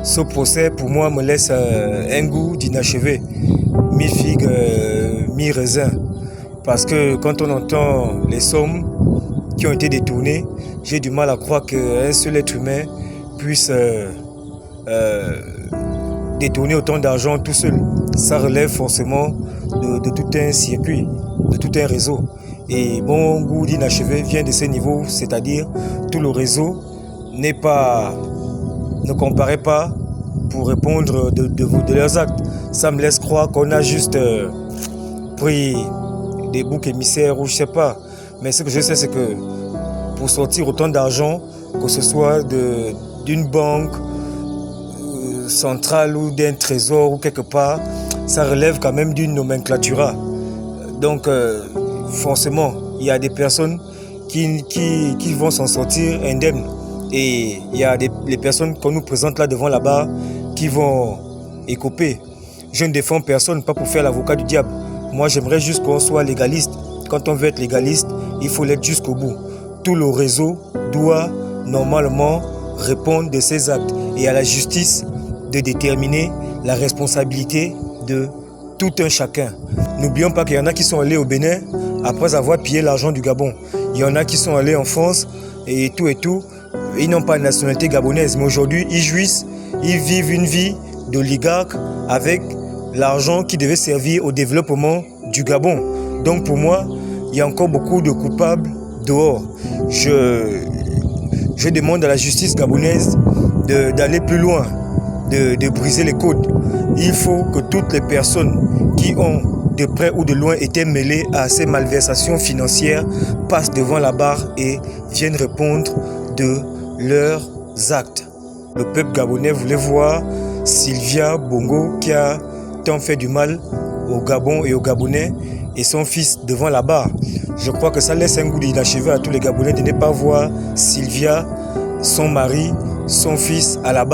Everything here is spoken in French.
Ce procès, pour moi, me laisse un goût d'inachevé, mi-figue, mi-raisin. Parce que quand on entend les sommes qui ont été détournées, j'ai du mal à croire qu'un seul être humain puisse détourner autant d'argent tout seul. Ça relève forcément de tout un circuit, de tout un réseau. Et mon goût d'inachevé vient de ces niveaux, c'est-à-dire tout le réseau ne comparaît pas pour répondre de leurs actes. Ça me laisse croire qu'on a juste pris des boucs émissaires ou je sais pas. Mais ce que je sais, c'est que pour sortir autant d'argent, que ce soit d'une banque centrale ou d'un trésor ou quelque part, ça relève quand même d'une nomenclatura. Donc forcément, il y a des personnes qui vont s'en sortir indemnes. Et il y a les personnes qu'on nous présente là devant la barre qui vont écoper. Je ne défends personne, pas pour faire l'avocat du diable. Moi, j'aimerais juste qu'on soit légaliste. Quand on veut être légaliste, il faut l'être jusqu'au bout. Tout le réseau doit normalement répondre de ses actes et à la justice de déterminer la responsabilité de tout un chacun. N'oublions pas qu'il y en a qui sont allés au Bénin après avoir pillé l'argent du Gabon. Il y en a qui sont allés en France et tout. Ils n'ont pas de nationalité gabonaise, mais aujourd'hui, ils jouissent, ils vivent une vie d'oligarque avec l'argent qui devait servir au développement du Gabon. Donc pour moi, il y a encore beaucoup de coupables dehors. Je demande à la justice gabonaise d'aller plus loin, de briser les codes. Il faut que toutes les personnes qui ont de près ou de loin été mêlées à ces malversations financières passent devant la barre et viennent répondre de leurs actes. Le peuple gabonais voulait voir Sylvia Bongo, qui a tant fait du mal au Gabon et aux Gabonais, et son fils devant la barre. Je crois que ça laisse un goût d'inachevé à tous les Gabonais de ne pas voir Sylvia, son mari, son fils à la barre.